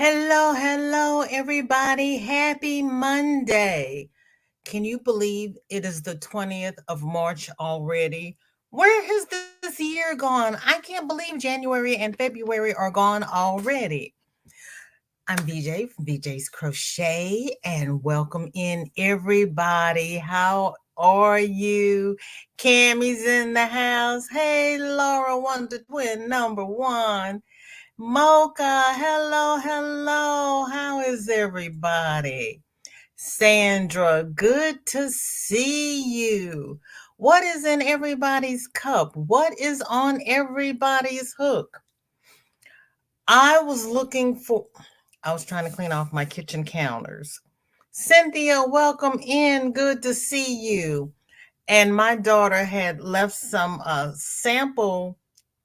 Hello, everybody. Happy Monday. Can you believe it is the 20th of March already? Where has this year gone? I can't believe January and February are gone already. I'm VJ from VJ's Crochet and welcome in everybody. How are you? Cammy's in the house. Hey, Laura, Wonder Twin number one. Mocha, hello. How is everybody? Sandra, good to see you. What is in everybody's cup? What is on everybody's hook? I was looking for, I was trying to clean off my kitchen counters. Cynthia, welcome in. Good to see you. And my daughter had left some sample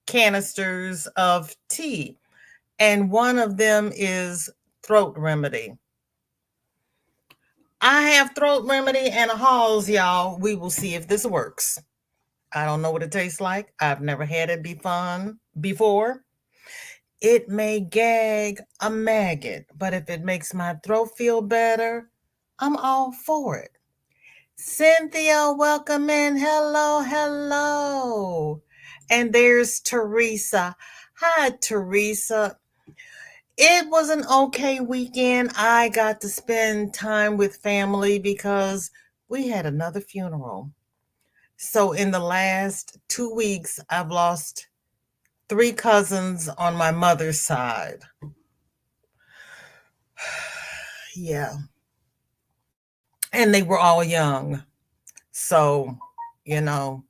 canisters of tea, and one of them is throat remedy. I have throat remedy and a Halls, y'all. We will see if this works. I don't know what it tastes like. I've never had it before. It may gag a maggot, but if it makes my throat feel better, I'm all for it. Cynthia, welcome in. Hello. And there's Teresa. Hi, Teresa. It was an okay weekend. I got to spend time with family because we had another funeral. So, in the last 2 weeks, I've lost 3 cousins on my mother's side. Yeah. And they were all young. So, you know,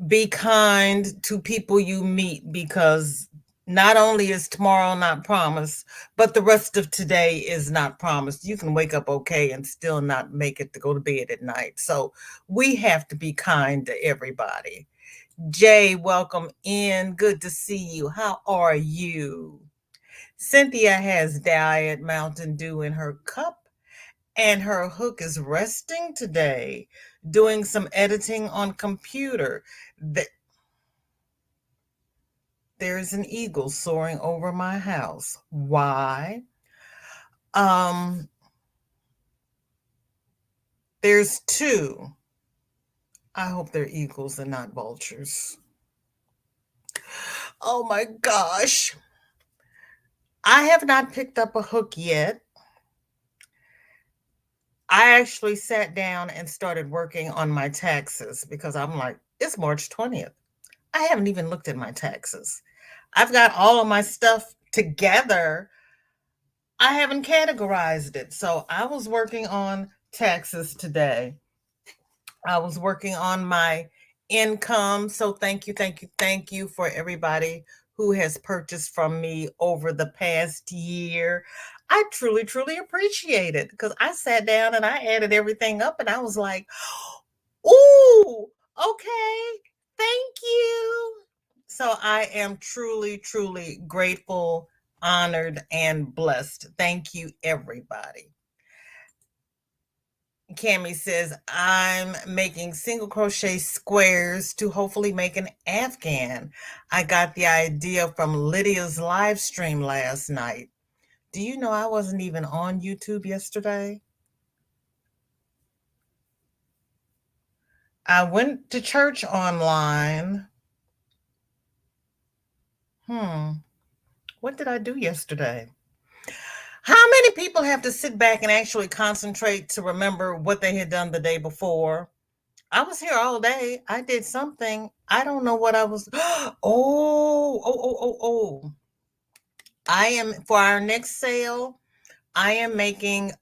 be kind to people you meet because not only is tomorrow not promised, but the rest of today is not promised. You can wake up okay and still not make it to go to bed at night. So we have to be kind to everybody. Jay, welcome in. Good to see you. How are you? Cynthia has Diet Mountain Dew in her cup, and her hook is resting today, doing some editing on computer. There's an eagle soaring over my house. Why? Um, there's two. I hope they're eagles and not vultures. Oh my gosh. I have not picked up a hook yet. I actually sat down and started working on my taxes because I'm like, it's March 20th. I haven't even looked at my taxes. I've got all of my stuff together. I haven't categorized it. So I was working on taxes today. I was working on my income. So thank you for everybody who has purchased from me over the past year. I truly appreciate it because I sat down and I added everything up and I was like, ooh, okay, thank you. So I am truly grateful, honored, and blessed. Thank you, everybody. Cami says, I'm making single crochet squares to hopefully make an Afghan. I got the idea from Lydia's live stream last night. Do you know I wasn't even on YouTube yesterday? I went to church online. What did I do yesterday? How many people have to sit back and actually concentrate to remember what they had done the day before? I was here all day. I did something. I don't know what I was. Oh. I am for our next sale. I am making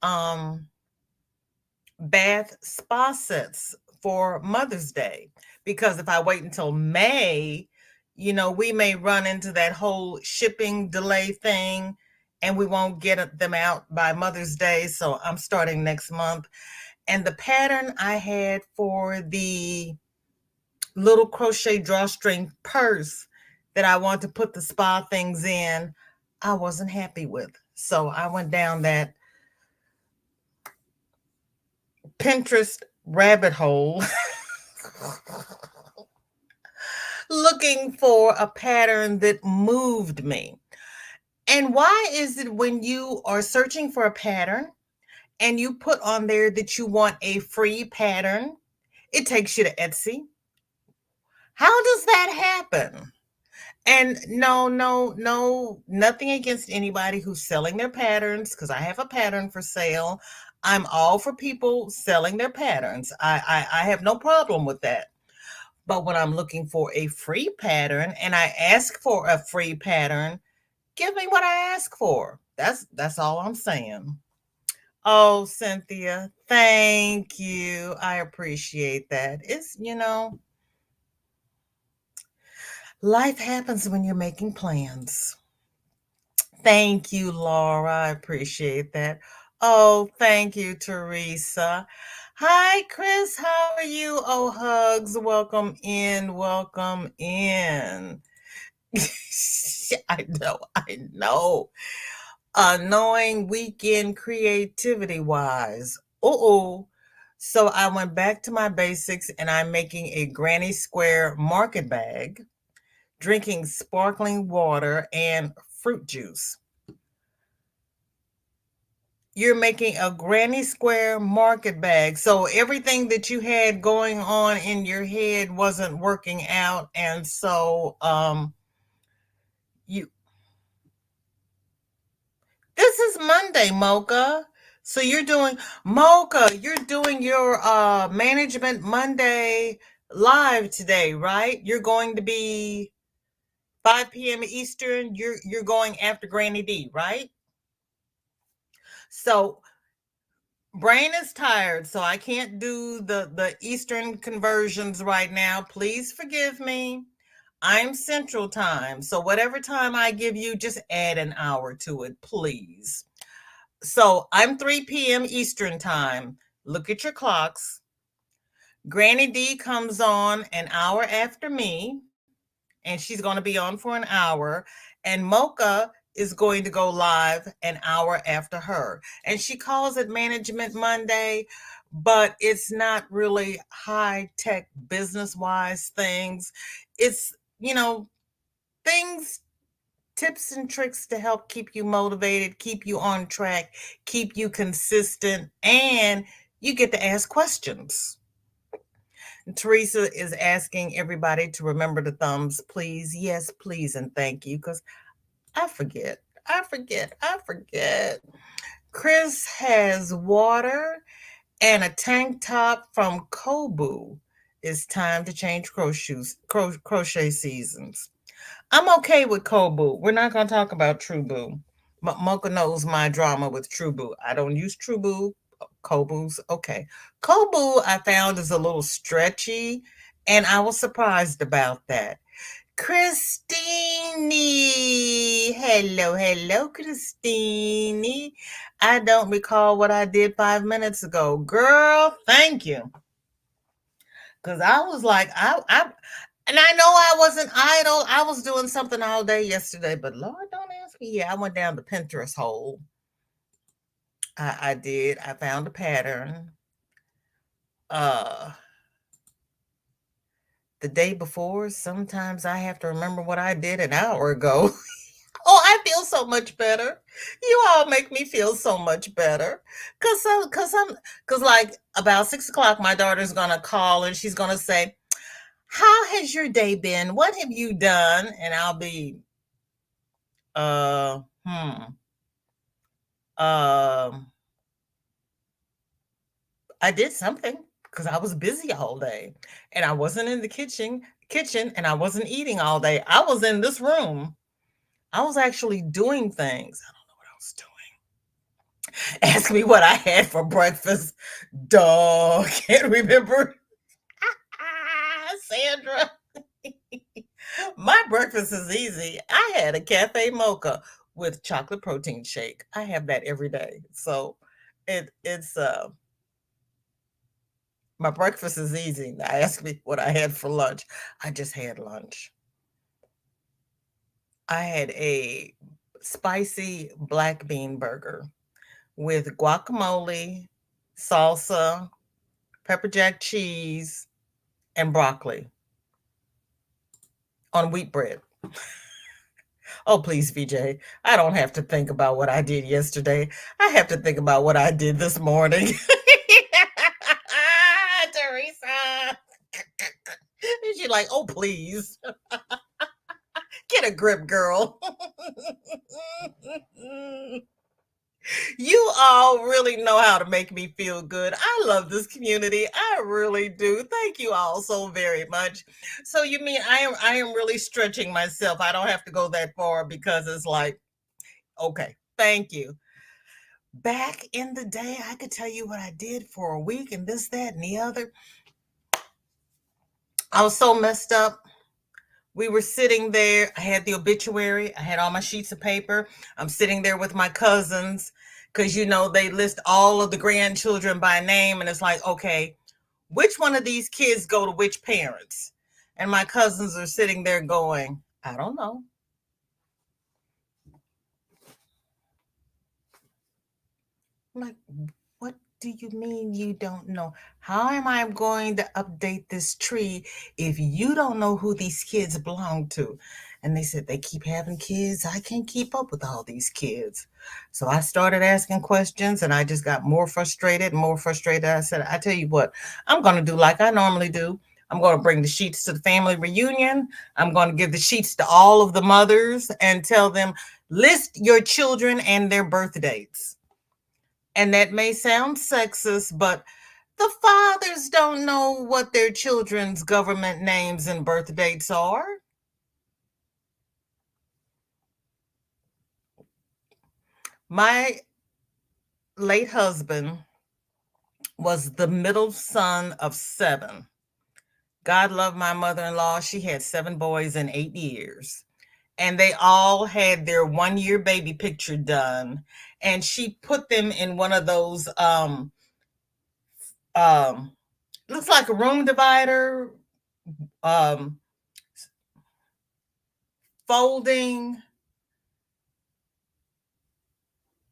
bath spa sets for Mother's Day because if I wait until May, we may run into that whole shipping delay thing and we won't get them out by Mother's Day. So I'm starting next month. And the pattern I had for the little crochet drawstring purse that I want to put the spa things in, I wasn't happy with. So I went down that Pinterest rabbit hole looking for a pattern that moved me. And why is it when you are searching for a pattern and you put on there that you want a free pattern, it takes you to Etsy? How does that happen? And no, no, no, nothing against anybody who's selling their patterns because I have a pattern for sale. I'm all for people selling their patterns. I have no problem with that. But when I'm looking for a free pattern and I ask for a free pattern, give me what I ask for. That's all I'm saying. Oh, Cynthia, thank you. I appreciate that. Life happens when you're making plans. Thank you, Laura. I appreciate that. Oh, thank you, Teresa. Hi, Chris. How are you? Oh, hugs. Welcome in. Welcome in. I know. I know. Annoying weekend creativity wise. Uh-oh. So I went back to my basics and I'm making a granny square market bag, drinking sparkling water and fruit juice. You're making a granny square market bag. So everything that you had going on in your head wasn't working out. And so you this is Monday, Mocha. So you're doing your management Monday live today, right? You're going to be 5 p.m. Eastern. You're going after Granny D, right? So brain is tired, so I can't do the Eastern conversions right now. Please forgive me. I'm Central Time, so whatever time I give you, just add an hour to it, please. So I'm 3 p.m. Eastern Time. Look at your clocks. Granny D comes on an hour after me, and she's going to be on for an hour. And Mocha is going to go live an hour after her. And she calls it Management Monday, but it's not really high tech business wise things. It's, things, tips and tricks to help keep you motivated, keep you on track, keep you consistent, and you get to ask questions. Teresa is asking everybody to remember the thumbs, please. Yes, please, and thank you, because I forget. I forget. I forget. Chris has water and a tank top from Kobu. It's time to change crochet seasons. I'm okay with Kobu. We're not going to talk about Trubu. Mocha knows my drama with Trubu. I don't use Trubu. Kobu's okay. Kobu I found is a little stretchy, and I was surprised about that. Christine, hello, hello, Christine. I don't recall what I did 5 minutes ago, girl. Thank you, because I was like, and I know I wasn't idle. I was doing something all day yesterday, but Lord, don't ask me. Yeah, I went down the Pinterest hole. I did. I found a pattern. Uh, the day before, sometimes I have to remember what I did an hour ago. Oh, I feel so much better. You all make me feel so much better. Cause like about 6 o'clock, my daughter's gonna call and she's gonna say, "How has your day been? What have you done?" And I'll be, uh, hmm, um, I did something because I was busy all day, and I wasn't in the kitchen, and I wasn't eating all day. I was in this room. I was actually doing things. I don't know what I was doing. Ask me what I had for breakfast. Duh, can't remember. Sandra, my breakfast is easy. I had a cafe mocha with chocolate protein shake. I have that every day. So it's my breakfast is easy. Now ask me what I had for lunch. I just had lunch. I had a spicy black bean burger with guacamole, salsa, pepper jack cheese, and broccoli on wheat bread. Oh, please, VJ. I don't have to think about what I did yesterday. I have to think about what I did this morning. Teresa. And she's like, oh, please. Get a grip, girl. You all really know how to make me feel good. I love this community. I really do. Thank you all so very much. So you mean I am really stretching myself. I don't have to go that far because it's like, okay, thank you. Back in the day, I could tell you what I did for a week and this, that, and the other. I was so messed up. We were sitting there. I had the obituary. I had all my sheets of paper. I'm sitting there with my cousins because, they list all of the grandchildren by name. And it's like, okay, which one of these kids go to which parents? And my cousins are sitting there going, I don't know. I'm like, what do you mean you don't know? How am I going to update this tree if you don't know who these kids belong to? And they said they keep having kids. I can't keep up with all these kids. So I started asking questions and I just got more frustrated and more frustrated. I said, I tell you what, I'm going to do like I normally do. I'm going to bring the sheets to the family reunion. I'm going to give the sheets to all of the mothers and tell them, list your children and their birth dates. And that may sound sexist, but the fathers don't know what their children's government names and birth dates are. My late husband was the middle son of seven. God loved my mother in law. She had seven boys in 8 years. And they all had their 1 year baby picture done. And she put them in one of those um looks like a room divider, um folding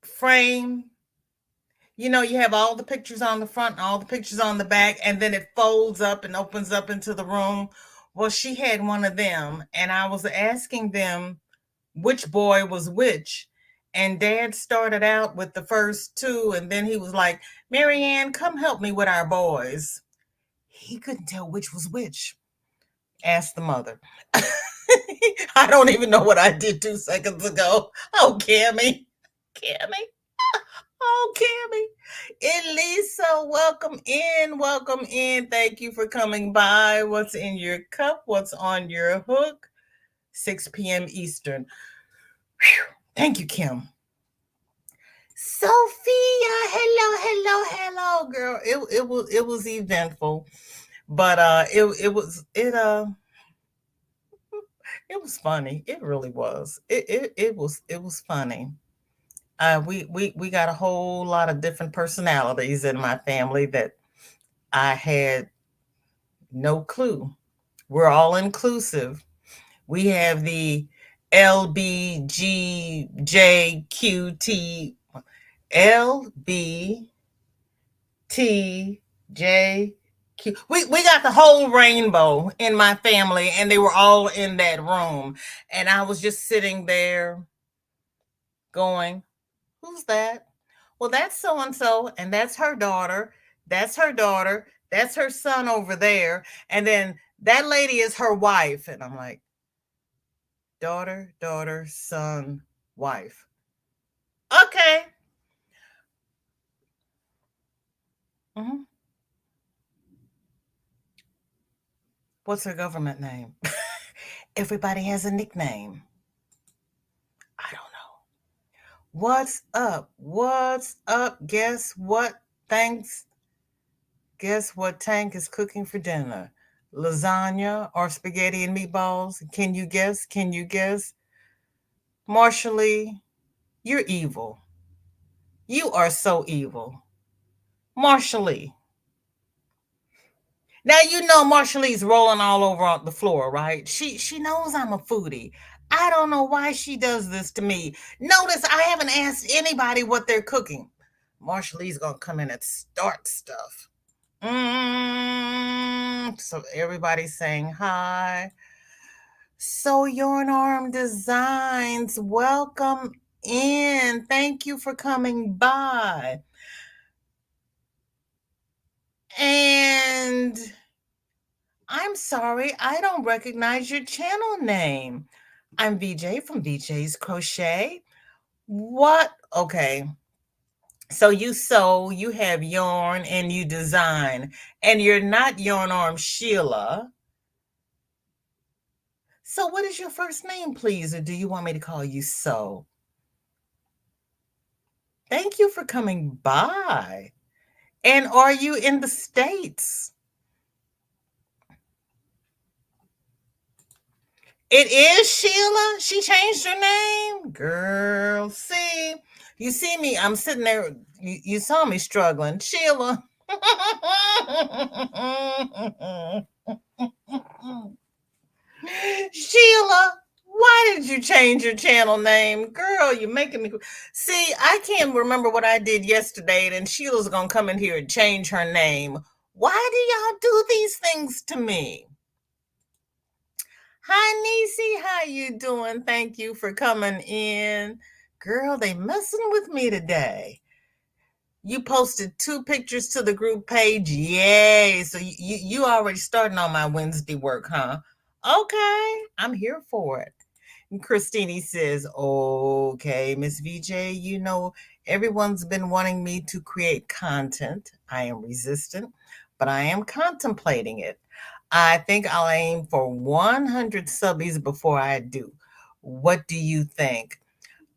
frame. You have all the pictures on the front and all the pictures on the back, and then it folds up and opens up into the room. Well, she had one of them, and I was asking them which boy was which. And Dad started out with the first two, and then he was like, Marianne, come help me with our boys. He couldn't tell which was which. Ask the mother. I don't even know what I did 2 seconds ago. Oh, Cammy. Cammy. Oh, Cammy. Elisa, welcome in. Welcome in. Thank you for coming by. What's in your cup? What's on your hook? 6 p.m. Eastern. Whew. Thank you, Kim. Sophia, hello, hello, hello, girl. It was eventful, but it was funny. It really was. It was funny. We got a whole lot of different personalities in my family that I had no clue. We're all inclusive. We have the LBGJQT, LBTJQ. We got the whole rainbow in my family, and they were all in that room. And I was just sitting there going, who's that? Well, that's so and so, and that's her daughter. That's her daughter. That's her son over there. And then that lady is her wife. And I'm like, daughter, daughter, son, wife. Okay. Mhm. What's her government name? Everybody has a nickname. I don't know. What's up? What's up? Guess what? Thanks. Guess what Tank is cooking for dinner? Lasagna or spaghetti and meatballs? Can you guess? Can you guess? Marshally, you're evil. You are so evil. Marshally. Now you know Marshall's rolling all over on the floor, right? She knows I'm a foodie. I don't know why she does this to me. Notice I haven't asked anybody what they're cooking. Marshall's gonna come in and start stuff. So everybody's saying hi. So Yarn Arm Designs, welcome in. Thank you for coming by. And I'm sorry, I don't recognize your channel name. I'm VJ from VJ's Crochet. What? Okay. So you sew, you have yarn, and you design. And you're not Yarn Arm Sheila. So what is your first name, please? Or do you want me to call you So? Thank you for coming by. And are you in the States? It is Sheila. She changed her name. Girl, see, you see me. I'm sitting there. You saw me struggling. Sheila. Sheila, why did you change your channel name? Girl, you're making me. See, I can't remember what I did yesterday, and Sheila's going to come in here and change her name. Why do y'all do these things to me? Hi, Nisi. How you doing? Thank you for coming in. Girl, they messing with me today. You posted 2 pictures to the group page. Yay. So you already starting on my Wednesday work, huh? Okay, I'm here for it. And Christine says, okay, Miss VJ, everyone's been wanting me to create content. I am resistant, but I am contemplating it. I think I'll aim for 100 subbies before I do. What do you think?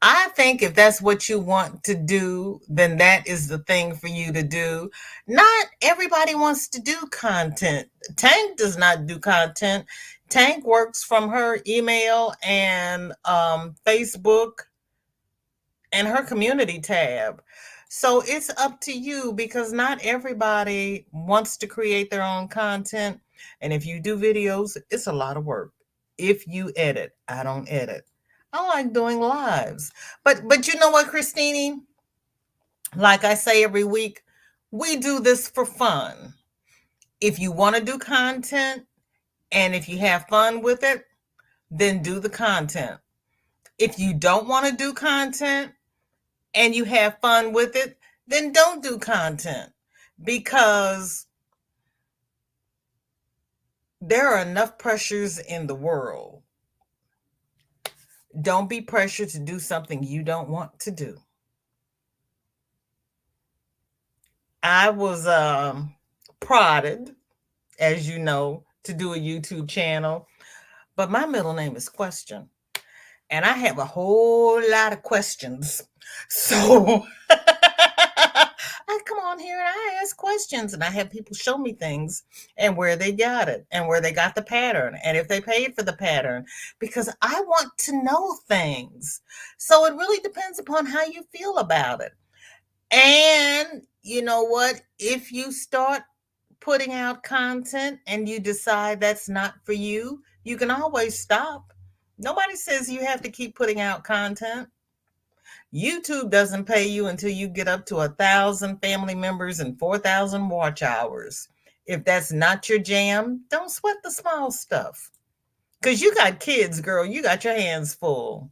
I think if that's what you want to do, then that is the thing for you to do. Not everybody wants to do content. Tank does not do content. Tank works from her email and Facebook and her community tab. So it's up to you because not everybody wants to create their own content. And if you do videos, it's a lot of work. If you edit, I don't edit. I like doing lives. But you know what, Christine? Like I say every week, we do this for fun. If you want to do content and if you have fun with it, then do the content. If you don't want to do content and you have fun with it, then don't do content because there are enough pressures in the world. Don't be pressured to do something you don't want to do. I was prodded, as you know, to do a YouTube channel, but my middle name is Question. And I have a whole lot of questions. So I come on here and I ask questions and I have people show me things and where they got it and where they got the pattern and if they paid for the pattern because I want to know things. So it really depends upon how you feel about it. And you know what? If you start putting out content and you decide that's not for you, you can always stop. Nobody says you have to keep putting out content. YouTube doesn't pay you until you get up to 1,000 family members and 4,000 watch hours. If that's not your jam, don't sweat the small stuff. Because you got kids, girl. You got your hands full.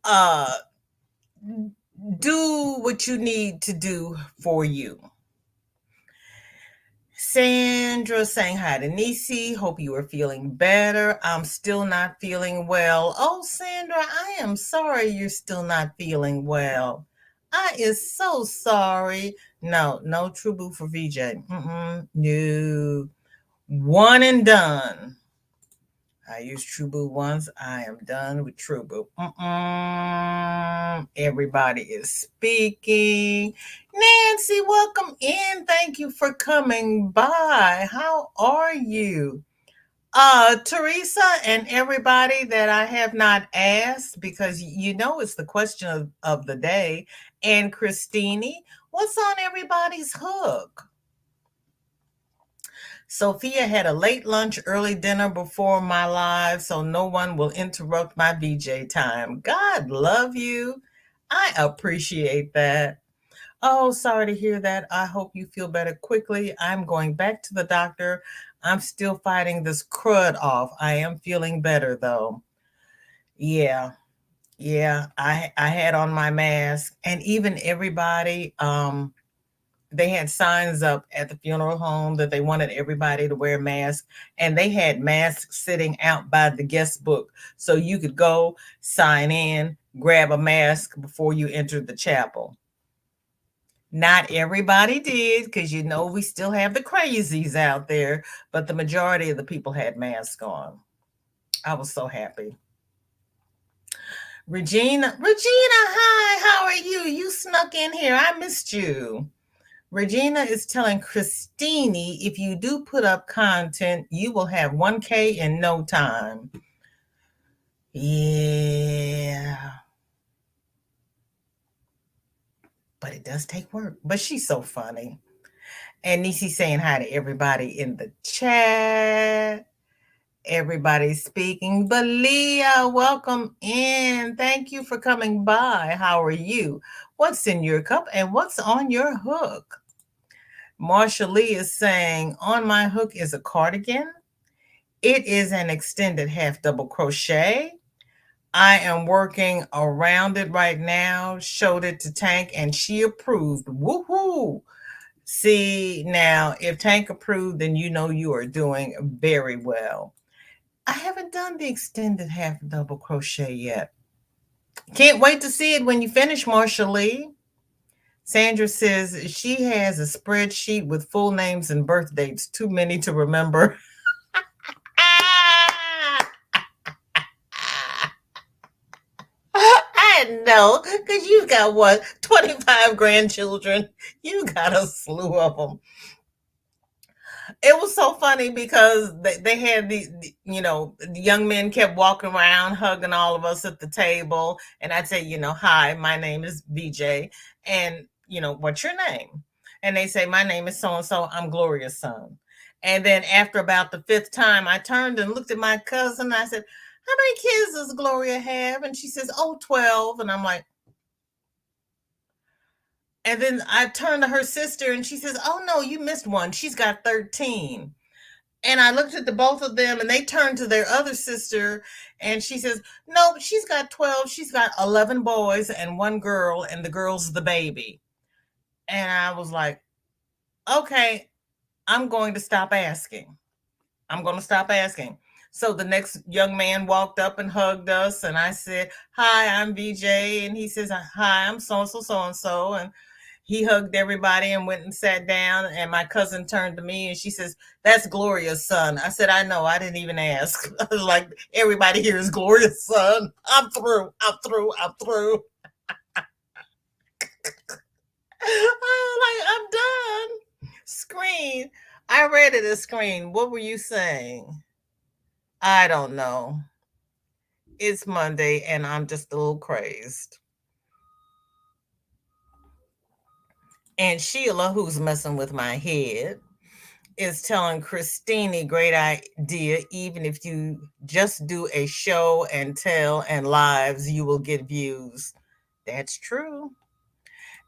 Uh, do what you need to do for you. Sandra saying hi to Nisi. Hope you are feeling better. I'm still not feeling well. Oh, Sandra, I am sorry you're still not feeling well. I is so sorry. No True Boo for VJ. No. One and done. I used True Boo once. I am done with True Boo. Everybody is speaking. Nancy, welcome in. Thank you for coming by. How are you? Teresa and everybody that I have not asked because you know it's the question of the day. And Christine, what's on everybody's hook? Sophia had a late lunch, early dinner before my live, so no one will interrupt my VJ time. God love you. I appreciate that. Oh, sorry to hear that. I hope you feel better quickly. I'm going back to the doctor. I'm still fighting this crud off. I am feeling better though. Yeah. Yeah, I had on my mask, and even everybody they had signs up at the funeral home that they wanted everybody to wear masks, and they had masks sitting out by the guest book so you could go sign in, grab a mask before you entered the chapel. Not everybody did, because we still have the crazies out there, but the majority of the people had masks on. I was so happy. Regina, hi, how are you? You snuck in here. I missed you. Regina is telling Christine if you do put up content, you will have 1K in no time. Yeah. But it does take work. But she's so funny. And Nisi saying hi to everybody in the chat. Everybody's speaking. But Leah, welcome in. Thank you for coming by. How are you? What's in your cup and what's on your hook? Marsha Lee is saying, on my hook is a cardigan. It is an extended half double crochet. I am working around it right now. Showed it to Tank and she approved. Woohoo! See, now if Tank approved, then you are doing very well. I haven't done the extended half double crochet yet. Can't wait to see it when you finish, Marsha Lee. Sandra says she has a spreadsheet with full names and birth dates, too many to remember. I know, because you've got what, 25 grandchildren? You got a slew of them. It was so funny because they had the young men kept walking around hugging all of us at the table. And I'd say, hi, my name is VJ. And, what's your name? And they say, my name is so and so. I'm Gloria's son. And then after about the fifth time, I turned and looked at my cousin. And I said, how many kids does Gloria have? And she says, oh, 12. And I'm like, and then I turned to her sister and she says, oh, no, you missed one. She's got 13. And I looked at the both of them and they turned to their other sister and she says, no, she's got 12. She's got 11 boys and one girl, and the girl's the baby. And I was like, okay, I'm going to stop asking. I'm going to stop asking. So the next young man walked up and hugged us. And I said, hi, I'm VJ. And he says, hi, I'm so-and-so, so-and-so. And he hugged everybody and went and sat down. And my cousin turned to me and she says, that's Gloria's son. I said, I know. I didn't even ask. I was like, everybody here is Gloria's son. I'm through. I'm through. I'm through. I'm done. Screen. I read it as screen. What were you saying? I don't know. It's Monday and I'm just a little crazed. And Sheila, who's messing with my head, is telling Christine, great idea. Even if you just do a show and tell and lives, you will get views. That's true.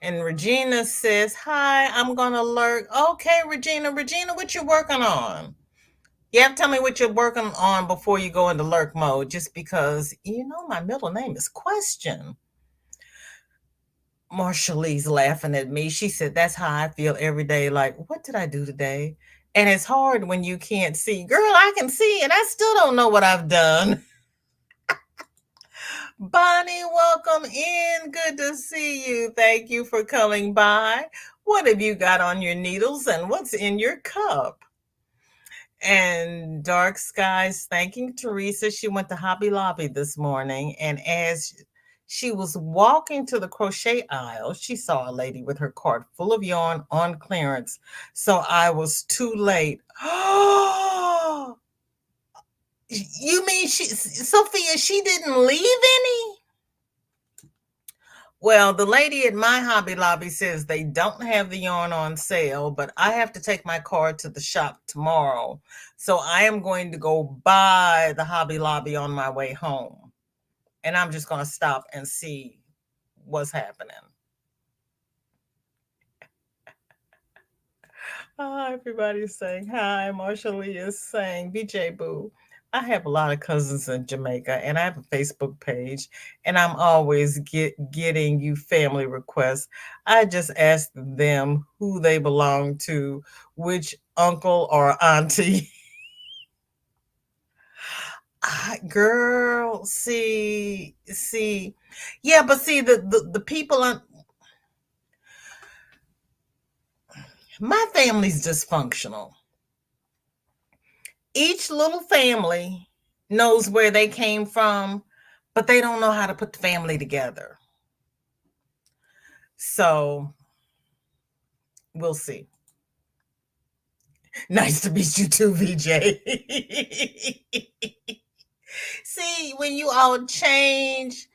And Regina says, hi, I'm going to lurk. Okay, Regina, what you working on? You have to tell me what you're working on before you go into lurk mode, just because, my middle name is Question. Marsha Lee's laughing at me. She said, that's how I feel every day. Like, what did I do today? And it's hard when you can't see. Girl, I can see, and I still don't know what I've done. Bonnie, welcome in. Good to see you. Thank you for coming by. What have you got on your needles and what's in your cup? And Dark Skies thanking Teresa. She went to Hobby Lobby this morning, and as she was walking to the crochet aisle, she saw a lady with her cart full of yarn on clearance. So I was too late. You mean Sophia, she didn't leave any? Well, the lady at my Hobby Lobby says they don't have the yarn on sale, but I have to take my car to the shop tomorrow. So I am going to go by the Hobby Lobby on my way home. And I'm just going to stop and see what's happening. Everybody's saying hi. Marshall Lee is saying, BJ Boo. I have a lot of cousins in Jamaica and I have a Facebook page and I'm always getting you family requests. I just ask them who they belong to, which uncle or auntie. Girl, see. Yeah, but see the people on my family's dysfunctional. Each little family knows where they came from, but they don't know how to put the family together. So we'll see. Nice to meet you too, VJ. See, when you all change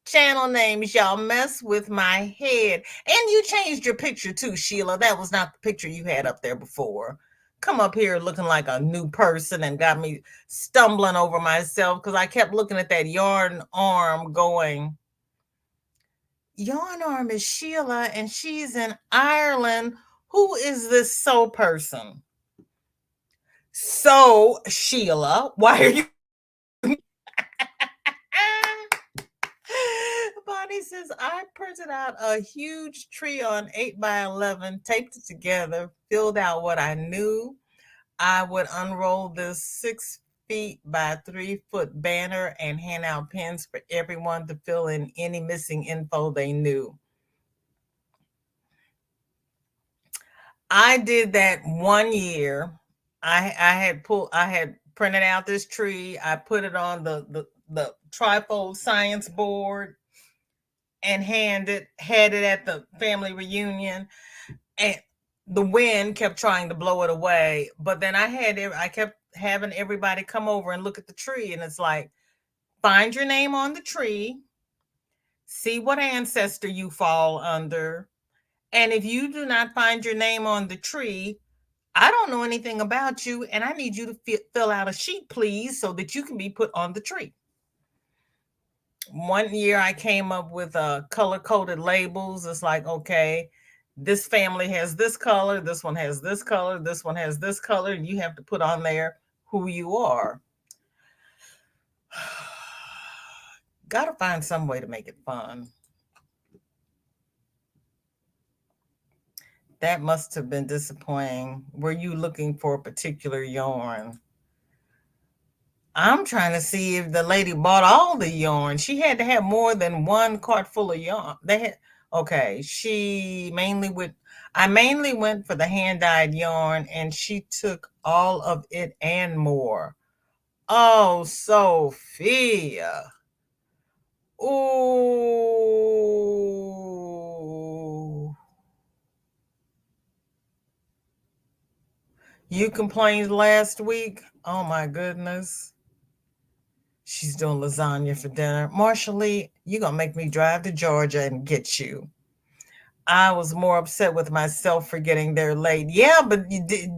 channel names, y'all mess with my head. And you changed your picture too, Sheila. That was not the picture you had up there before. Come up here looking like a new person and got me stumbling over myself because I kept looking at that yarn arm going, yarn arm is Sheila and she's in Ireland. Who is this so person? So, Sheila, why are you? Bonnie says, I printed out a huge tree on 8 by 11, taped it together, filled out what I knew. I would unroll this 6 feet by 3 foot banner and hand out pens for everyone to fill in any missing info they knew. I did that one year. I had printed out this tree. I put it on the trifold science board and had it at the family reunion, and the wind kept trying to blow it away. But then I kept having everybody come over and look at the tree, and it's like, find your name on the tree, see what ancestor you fall under, and if you do not find your name on the tree, I don't know anything about you, and I need you to fill out a sheet, please, so that you can be put on the tree. One year I came up with color coded labels. It's like, okay, this family has this color, this one has this color, this one has this color, and you have to put on there who you are. Gotta find some way to make it fun. That must have been disappointing. Were you looking for a particular yarn? I'm trying to see if the lady bought all the yarn. She had to have more than one cart full of yarn. They had okay. I mainly went for the hand dyed yarn, and she took all of it and more. Oh, Sophia. Ooh. You complained last week? Oh my goodness. She's doing lasagna for dinner. Marshall Lee, you're going to make me drive to Georgia and get you. I was more upset with myself for getting there late. Yeah, but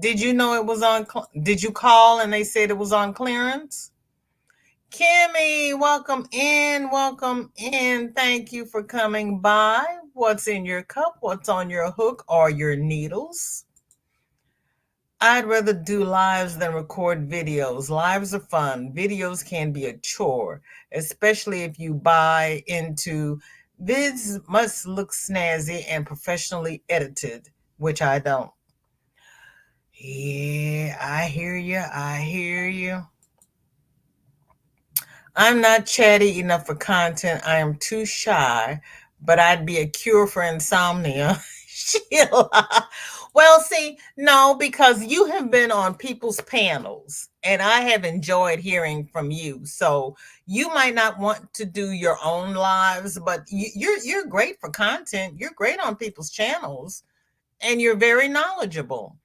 did you know it was on? Did you call and they said it was on clearance? Kimmy, welcome in. Welcome in. Thank you for coming by. What's in your cup? What's on your hook or your needles? I'd rather do lives than record videos. Lives are fun. Videos can be a chore, especially if you buy into vids must look snazzy and professionally edited, which I don't. Yeah, I hear you. I hear you. I'm not chatty enough for content. I am too shy, but I'd be a cure for insomnia. Sheila. Well, see, no, because you have been on people's panels and I have enjoyed hearing from you. So you might not want to do your own lives, but you're great for content. You're great on people's channels and you're very knowledgeable.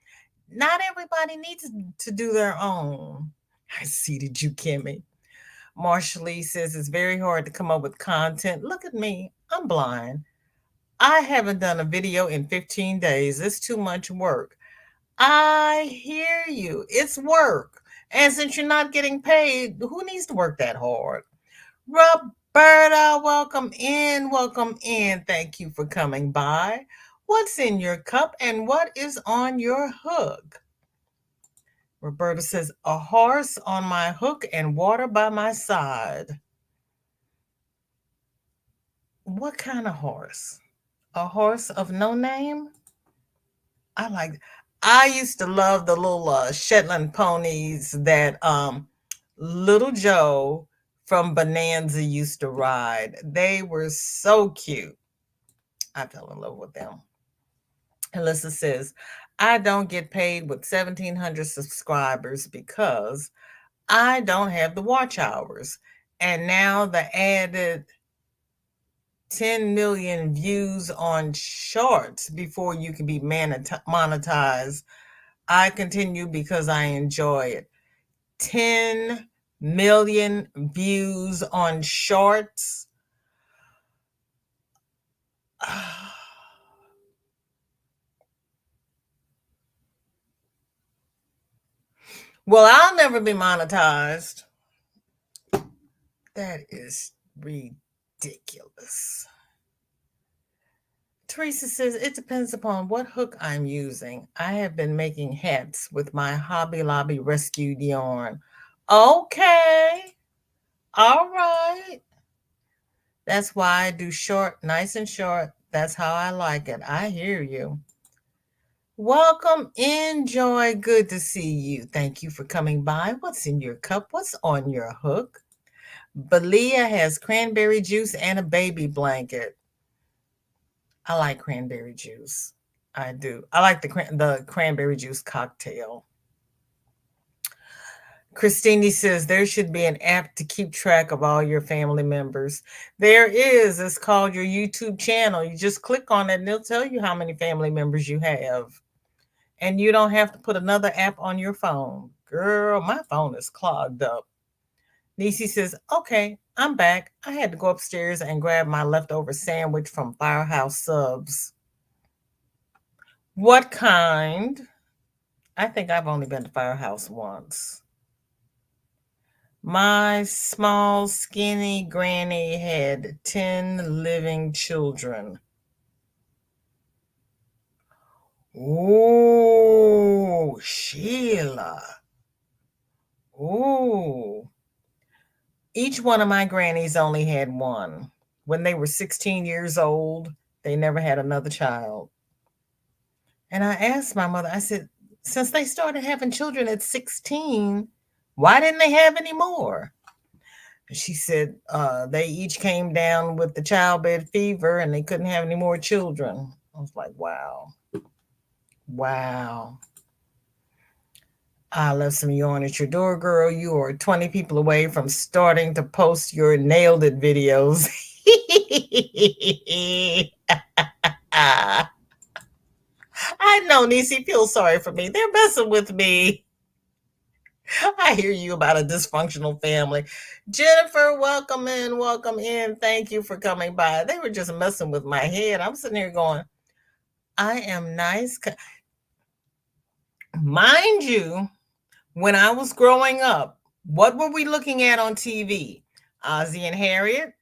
Not everybody needs to do their own. I seated you, Kimmy. Marsha Lee says it's very hard to come up with content. Look at me. I'm blind. I haven't done a video in 15 days. It's too much work. I hear you. It's work. And since you're not getting paid, who needs to work that hard? Roberta, welcome in. Welcome in. Thank you for coming by. What's in your cup and what is on your hook? Roberta says, a horse on my hook and water by my side. What kind of horse? A horse of no name? I like. I used to love the little Shetland ponies that little Joe from Bonanza used to ride. They were so cute. I fell in love with them. Alyssa says, I don't get paid with 1,700 subscribers because I don't have the watch hours. And now the added 10 million views on shorts before you can be monetized. I continue because I enjoy it. 10 million views on shorts. Well, I'll never be monetized. That is ridiculous. Teresa says, it depends upon what hook I'm using. I have been making hats with my Hobby Lobby rescued yarn. Okay. All right. That's why I do short, nice and short. That's how I like it. I hear you. Welcome, enjoy. Good to see you. Thank you for coming by. What's in your cup? What's on your hook? Belia has cranberry juice and a baby blanket. I like cranberry juice. I do. I like the cranberry juice cocktail. Christine says there should be an app to keep track of all your family members. There is. It's called your YouTube channel. You just click on it and it'll tell you how many family members you have. And you don't have to put another app on your phone. Girl, my phone is clogged up. Nisi says, okay, I'm back. I had to go upstairs and grab my leftover sandwich from Firehouse Subs. What kind? I think I've only been to Firehouse once. My small, skinny granny had 10 living children. Oh, Sheila. Oh. Each one of my grannies only had one. When they were 16 years old, they never had another child. And I asked my mother, I said, since they started having children at 16, why didn't they have any more? She said they each came down with the childbed fever and they couldn't have any more children. I was like, wow. Wow. I left some yarn at your door, girl. You are 20 people away from starting to post your nailed it videos. I know, Nisi, feel sorry for me. They're messing with me. I hear you about a dysfunctional family. Jennifer, welcome in, welcome in. Thank you for coming by. They were just messing with my head. I'm sitting here going, I am nice. Mind you, when I was growing up, what were we looking at on TV? Ozzie and Harriet,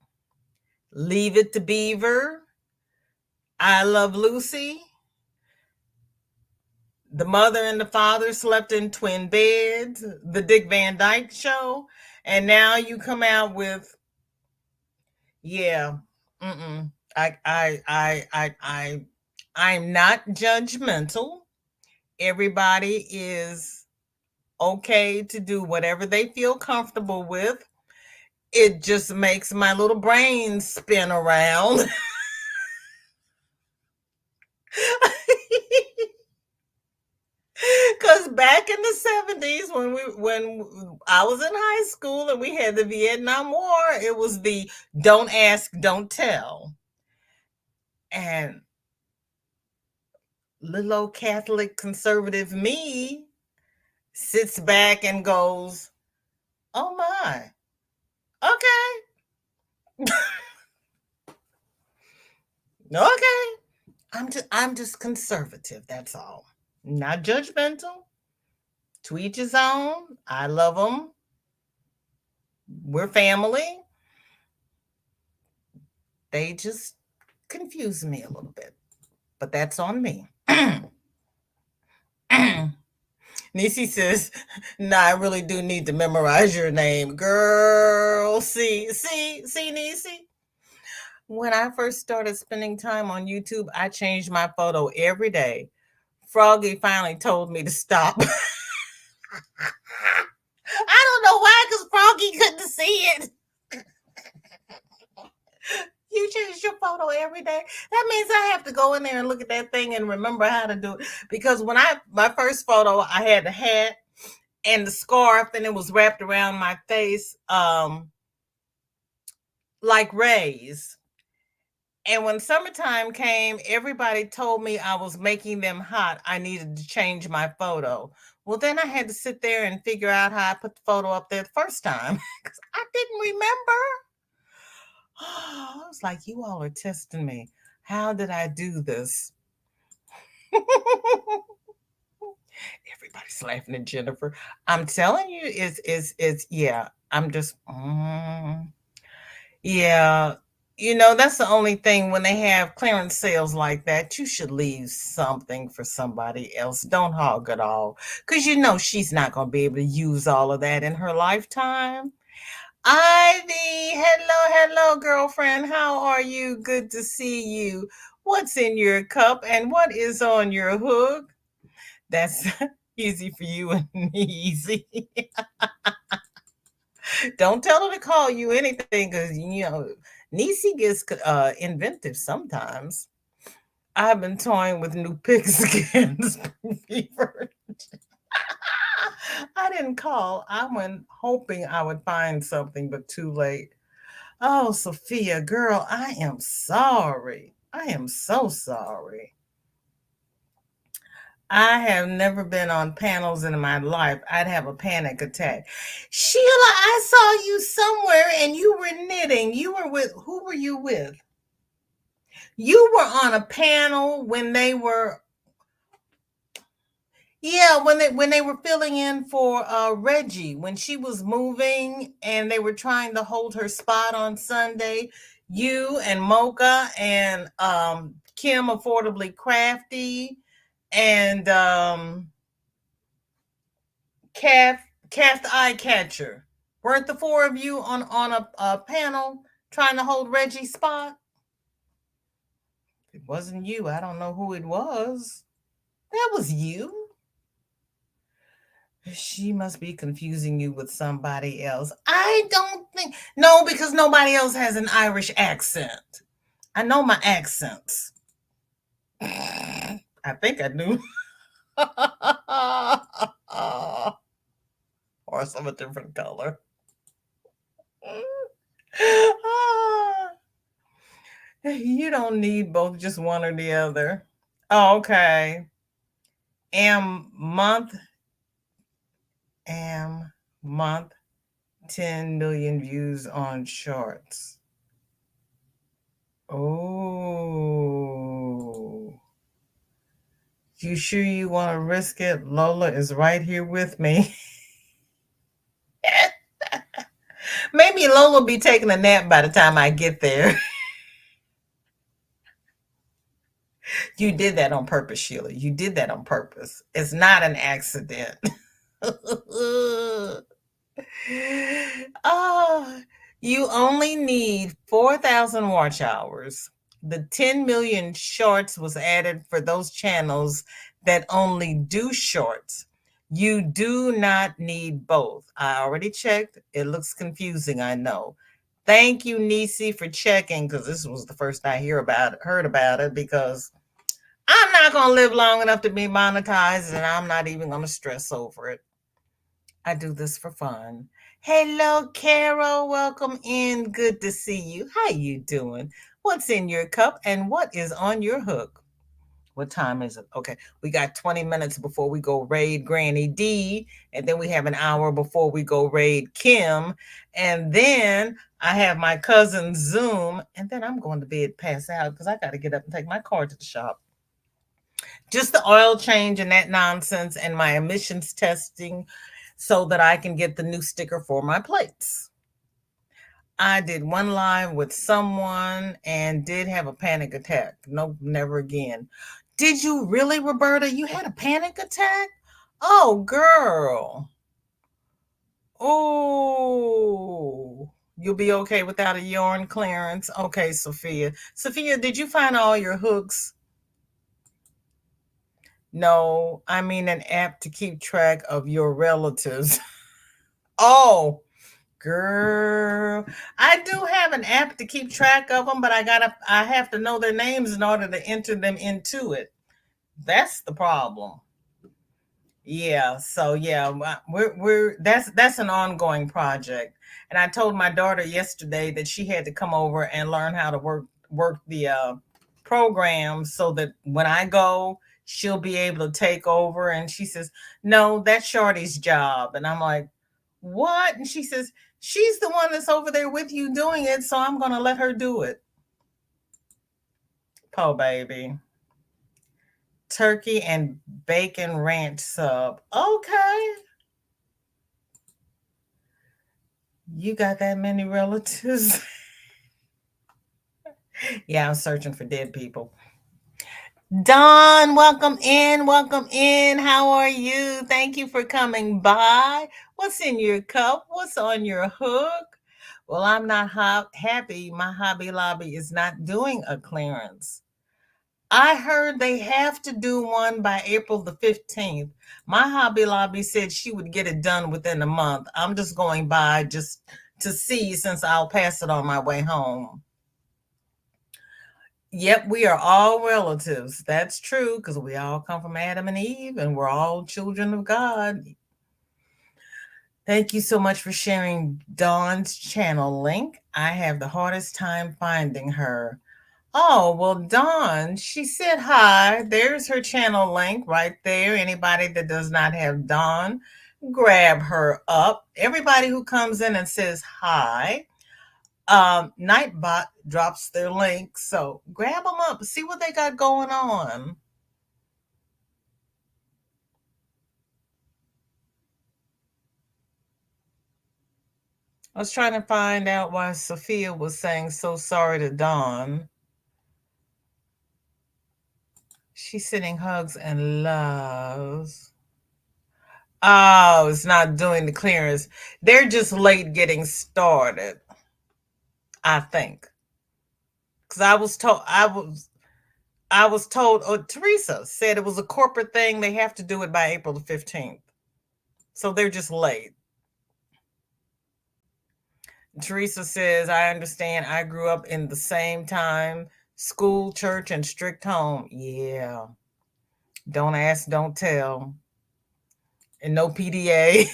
Leave It to Beaver, I Love Lucy. The mother and the father slept in twin beds, the Dick Van Dyke Show, and now you come out with, yeah, I'm not judgmental. Everybody is okay to do whatever they feel comfortable with. It just makes my little brain spin around. Because back in the 70s, when I was in high school and we had the Vietnam War, it was the don't ask, don't tell. And little old Catholic conservative me sits back and goes, oh my, okay. Okay. I'm just conservative, that's all. Not judgmental. To each his own. I love them. We're family. They just confuse me a little bit. but that's on me. Nisi says, "Nah, I really do need to memorize your name, girl." See, Nisi. When I first started spending time on YouTube, I changed my photo every day. Froggy finally told me to stop. I don't know why, because Froggy couldn't see it. You change your photo every day. That means I have to go in there and look at that thing and remember how to do it. Because when my first photo, I had the hat and the scarf, and it was wrapped around my face, like rays. And when summertime came, everybody told me I was making them hot. I needed to change my photo. Well, then I had to sit there and figure out how I put the photo up there the first time because I didn't remember. I was like, you all are testing me. How did I do this? Everybody's laughing at Jennifer. I'm telling you, it's yeah. I'm just yeah. That's the only thing when they have clearance sales like that, you should leave something for somebody else. Don't hog it all. Because she's not gonna be able to use all of that in her lifetime. Ivy, hello, girlfriend. How are you? Good to see you. What's in your cup and what is on your hook? That's easy for you and me, easy. Don't tell her to call you anything because, Nisi gets inventive sometimes. I've been toying with new pigskins fever. I didn't call. I went hoping I would find something, but too late. Oh, Sophia, girl, I am sorry. I am so sorry. I have never been on panels in my life. I'd have a panic attack. Sheila, I saw you somewhere and you were knitting. You were with, who were you with? You were on a panel when they were, yeah, when they were filling in for Reggie, when she was moving and they were trying to hold her spot on Sunday. You and Mocha and Kim Affordably Crafty and Calf the Eye Catcher. Weren't the four of you on a panel trying to hold Reggie's spot? If it wasn't you, I don't know who it was. That was you. She must be confusing you with somebody else. I don't think. No, because nobody else has an Irish accent. I know my accents. I think I do. Or some a different color. You don't need both, just one or the other. Oh, okay. Am month 10 million views on shorts. Oh. You sure you want to risk it? Lola is right here with me. Maybe Lola will be taking a nap by the time I get there. You did that on purpose, Sheila. You did that on purpose. It's not an accident. Oh, you only need 4,000 watch hours. The 10 million shorts was added for those channels that only do shorts. You do not need both. I already checked. It looks confusing, I know. Thank you, Nisi, for checking because this was the first I heard about it because I'm not going to live long enough to be monetized and I'm not even going to stress over it. I do this for fun. Hello, Carol. Welcome in. Good to see you. How you doing? What's in your cup and what is on your hook? What time is it? Okay, we got 20 minutes before we go raid Granny D, and then we have an hour before we go raid Kim, and then I have my cousin Zoom, and then I'm going to bed, pass out because I got to get up and take my car to the shop. Just the oil change and that nonsense, and my emissions testing so that I can get the new sticker for my plates. I did one live with someone and did have a panic attack. Nope, never again. Did you really, Roberta? You had a panic attack? Oh, girl. Oh, you'll be okay without a yarn clearance. Okay, Sophia. Sophia, did you find all your hooks? No, I mean an app to keep track of your relatives. Oh, girl. I do have an app to keep track of them, but I have to know their names in order to enter them into it. That's the problem. Yeah, so yeah, we're that's an ongoing project. And I told my daughter yesterday that she had to come over and learn how to work the program so that when I go, she'll be able to take over. And she says, "No, that's Shorty's job." And I'm like, "What?" And she says, "She's the one that's over there with you doing it, so I'm going to let her do it." Po baby. Turkey and bacon ranch sub. Okay. You got that many relatives? Yeah, I'm searching for dead people. Don, welcome in. Welcome in. How are you? Thank you for coming by. What's in your cup? What's on your hook? Well, I'm not happy. My Hobby Lobby is not doing a clearance. I heard they have to do one by April the 15th. My Hobby Lobby said she would get it done within a month. I'm just going by just to see since I'll pass it on my way home. Yep, we are all relatives. That's true because we all come from Adam and Eve and we're all children of God. Thank you so much for sharing Dawn's channel link. I have the hardest time finding her. Oh, well, Dawn, she said hi. There's her channel link right there. Anybody that does not have Dawn, grab her up. Everybody who comes in and says hi, Nightbot drops their link. So grab them up, see what they got going on. I was trying to find out why Sophia was saying so sorry to Dawn. She's sending hugs and loves. Oh, it's not doing the clearance. They're just late getting started, I think. Because I was told, oh, Teresa said it was a corporate thing. They have to do it by April the 15th. So they're just late. Teresa says, I understand. I grew up in the same time, school, church, and strict home. Yeah. Don't ask, don't tell. And no PDA.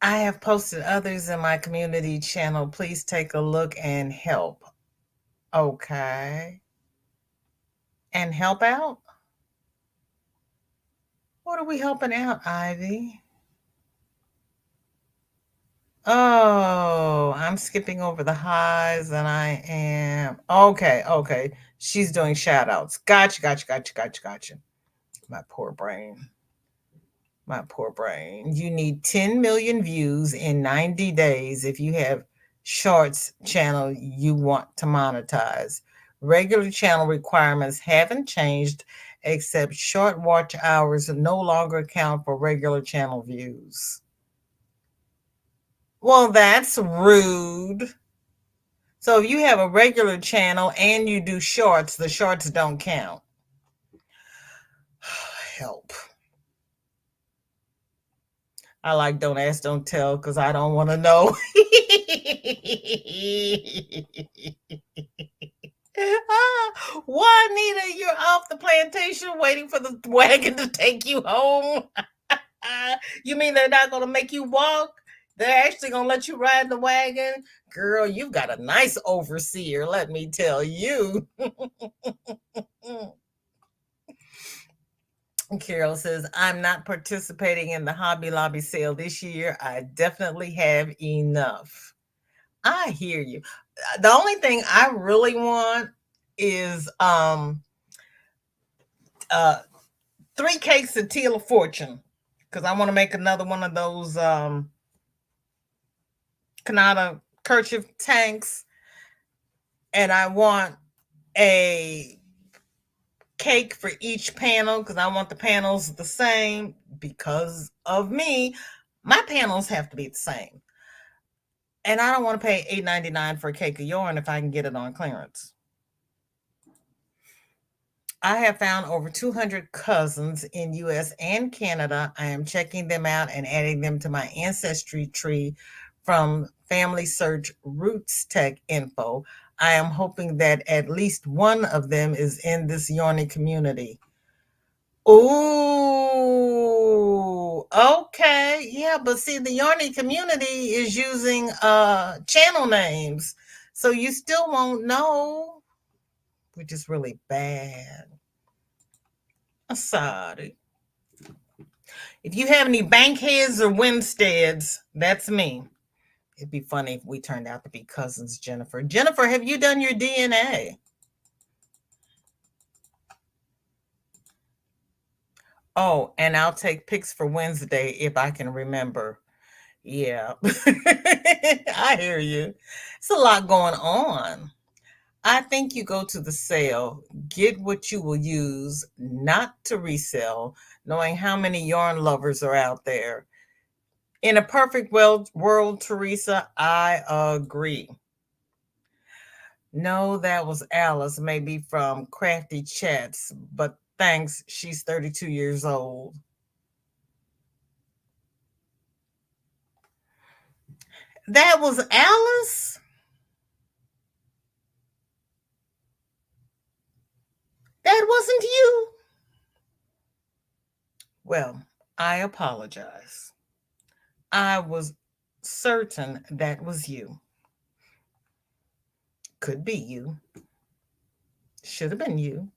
I have posted others in my community channel. Please take a look and help. Okay. And help out? What are we helping out, Ivy? Oh, I'm skipping over the highs and I am. Okay, okay. She's doing shout outs. Gotcha, gotcha, gotcha, gotcha, gotcha. My poor brain. My poor brain. You need 10 million views in 90 days if you have shorts channel you want to monetize. Regular channel requirements haven't changed except short watch hours no longer count for regular channel views. Well, that's rude. So if you have a regular channel and you do shorts, the shorts don't count. Help. I like don't ask, don't tell because I don't want to know. Juanita, you're off the plantation waiting for the wagon to take you home. You mean they're not going to make you walk? They're actually going to let you ride the wagon? Girl, you've got a nice overseer, let me tell you. Carol says, I'm not participating in the Hobby Lobby sale this year. I definitely have enough. I hear you. The only thing I really want is uh 3 cakes of Teal of Fortune. because I want to make another one of those Kanata kerchief tanks, and I want a cake for each panel because I want the panels the same because of me. My panels have to be the same. And I don't want to pay $8.99 for a cake of yarn if I can get it on clearance. I have found over 200 cousins in US and Canada. I am checking them out and adding them to my ancestry tree from Family Search Roots Tech Info. I am hoping that at least one of them is in this yarny community. Oh, okay. Yeah, but see, the yarny community is using channel names. So you still won't know, which is really bad. I'm sorry. If you have any Bankheads or Winsteads, that's me. It'd be funny if we turned out to be cousins, Jennifer. Jennifer, have you done your DNA? Oh, and I'll take pics for Wednesday if I can remember. Yeah. I hear you. It's a lot going on. I think you go to the sale, get what you will use, not to resell, knowing how many yarn lovers are out there. In a perfect world, Teresa, I agree. No, that was Alice, maybe from Crafty Chats, but thanks, she's 32 years old. That was Alice? That wasn't you? Well, I apologize. I was certain that was you. Could be you. Should have been you.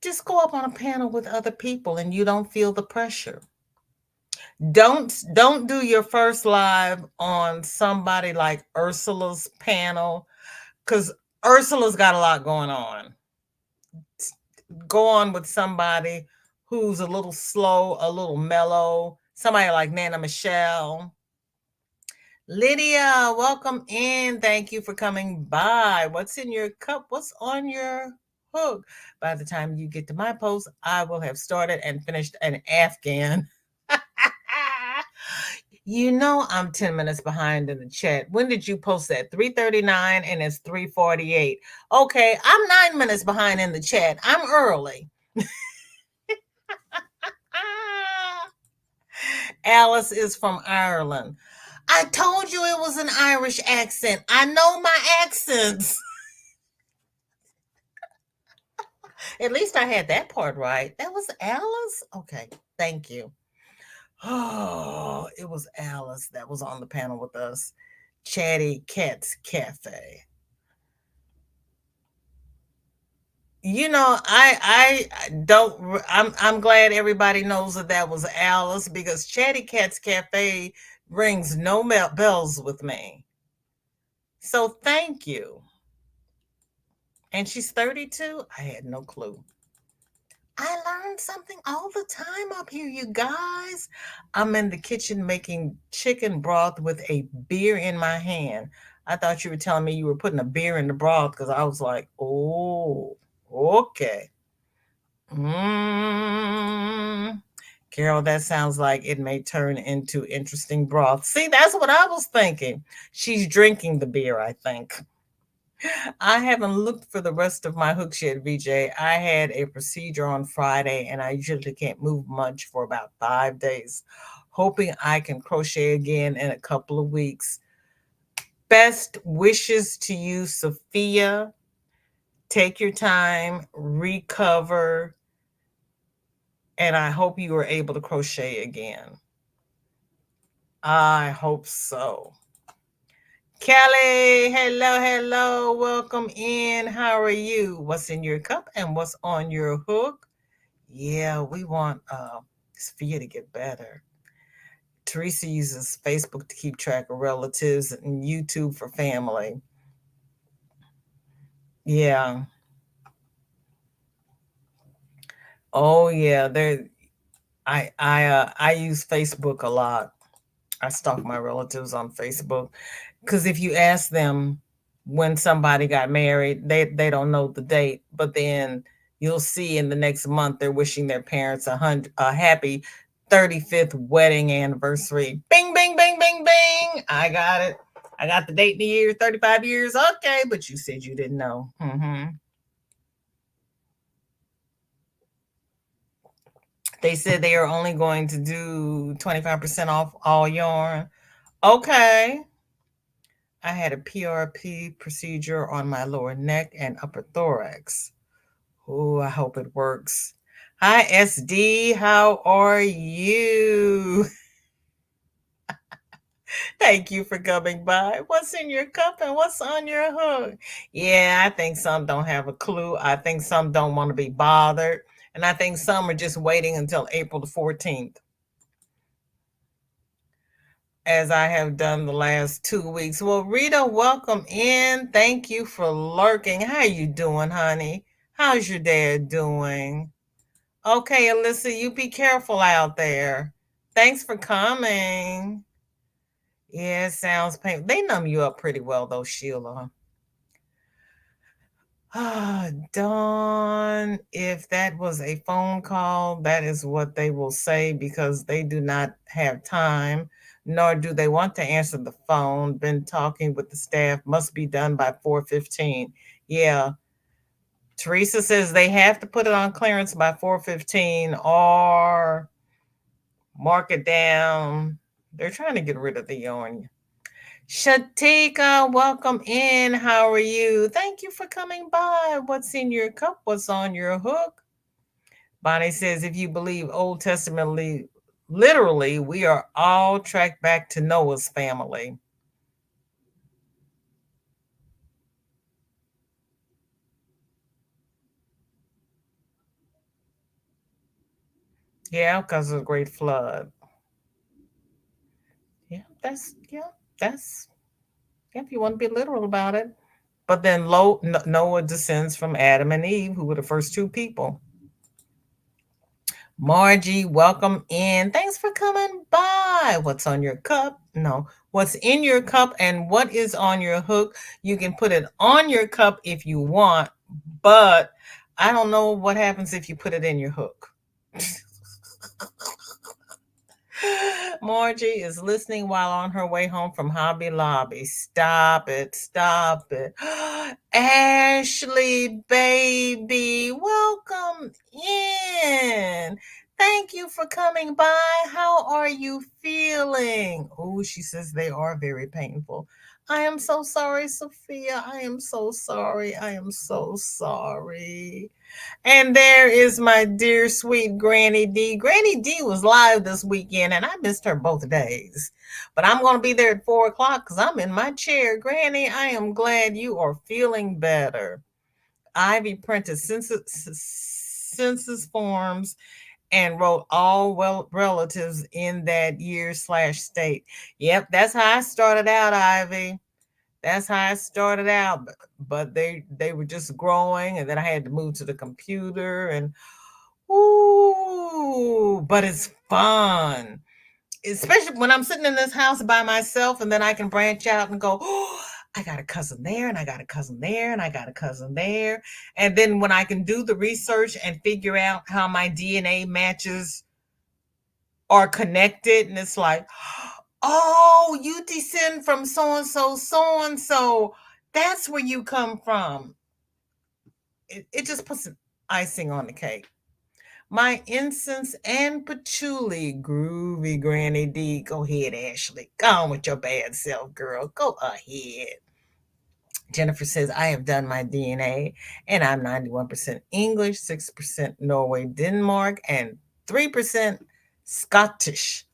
Just go up on a panel with other people and you don't feel the pressure. Don't do your first live on somebody like Ursula's panel cuz Ursula's got a lot going on. Go on with somebody who's a little slow, a little mellow, somebody like Nana Michelle. Lydia, welcome in. Thank you for coming by. What's in your cup? What's on your hook? By the time you get to my post, I will have started and finished an Afghan. You know I'm 10 minutes behind in the chat. When did you post that? 3:39 and it's 3:48. Okay, I'm 9 minutes behind in the chat. I'm early. Alice is from Ireland. I told you it was an Irish accent. I know my accents. At least I had that part right. That was Alice? Okay, thank you. Oh, it was Alice that was on the panel with us. Chatty Cats Cafe. You know, I don't. I'm glad everybody knows that that was Alice because Chatty Cats Cafe rings no bells with me. So thank you. And she's 32. I had no clue. I learned something all the time up here, you guys. I'm in the kitchen making chicken broth with a beer in my hand. I thought you were telling me you were putting a beer in the broth because I was like, oh, okay. Mm. Carol, that sounds like it may turn into interesting broth. See, that's what I was thinking. She's drinking the beer, I think. I haven't looked for the rest of my hooks yet, VJ. I had a procedure on Friday and I usually can't move much for about 5 days. Hoping I can crochet again in a couple of weeks. Best wishes to you, Sophia. Take your time, recover, and I hope you are able to crochet again. I hope so. Kelly, hello, hello, welcome in. How are you? What's in your cup and what's on your hook? Yeah, we want Sophia to get better. Teresa uses Facebook to keep track of relatives and YouTube for family. Yeah. Oh yeah, there I use Facebook a lot. I stalk my relatives on Facebook because if you ask them when somebody got married, they don't know the date, but then you'll see in the next month they're wishing their parents a happy 35th wedding anniversary. Bing, bing, bing, bing, bing. I got it. I got the date in the year, 35 years. Okay, but you said you didn't know. They said they are only going to do 25% off all yarn. Okay. I had a PRP procedure on my lower neck and upper thorax. Oh, I hope it works. Hi, SD. How are you? Thank you for coming by. What's in your cup and what's on your hook? Yeah, I think some don't have a clue. I think some don't want to be bothered. And I think some are just waiting until April the 14th, as I have done the last 2 weeks. Well, Rita, welcome in. Thank you for lurking. How you doing, honey? How's your dad doing? Okay, Alyssa, you be careful out there. Thanks for coming. Yeah, it sounds painful. They numb you up pretty well, though, Sheila. Ah, Dawn, if that was a phone call, that is what they will say because they do not have time, nor do they want to answer the phone. Been talking with the staff, must be done by 4:15. Yeah. Teresa says they have to put it on clearance by 4:15 or mark it down. They're trying to get rid of the yarn. Shatika, welcome in. How are you? Thank you for coming by. What's in your cup? What's on your hook? Bonnie says, if you believe Old Testament, literally, we are all tracked back to Noah's family. Yeah, because of the great flood. Yeah, yeah, if you want to be literal about it. But then Noah descends from Adam and Eve, who were the first two people. Margie, welcome in. Thanks for coming by. What's on your cup? No. What's in your cup and what is on your hook? You can put it on your cup if you want, but I don't know what happens if you put it in your hook. Margie is listening while on her way home from Hobby Lobby. Stop it. Stop it. Ashley, baby, welcome in. Thank you for coming by. How are you feeling? Oh, she says they are very painful. I am so sorry, Sophia. I am so sorry. I am so sorry. And there is my dear sweet Granny D. Granny D was live this weekend and I missed her both days. But I'm going to be there at 4 o'clock because I'm in my chair. Granny, I am glad you are feeling better. Ivy printed census forms and wrote all relatives in that year/state. Yep, that's how I started out, Ivy. That's how I started out, but they were just growing, and then I had to move to the computer, and ooh, but it's fun, especially when I'm sitting in this house by myself, and then I can branch out and go, oh, I got a cousin there, and I got a cousin there, and I got a cousin there, and then when I can do the research and figure out how my DNA matches are connected, and it's like, oh, you descend from so and so, so and so. That's where you come from. It just puts an icing on the cake. My incense and patchouli, groovy Granny D. Go ahead, Ashley. Go on with your bad self, girl. Go ahead. Jennifer says, I have done my DNA and I'm 91% English, 6% Norway, Denmark, and 3% Scottish.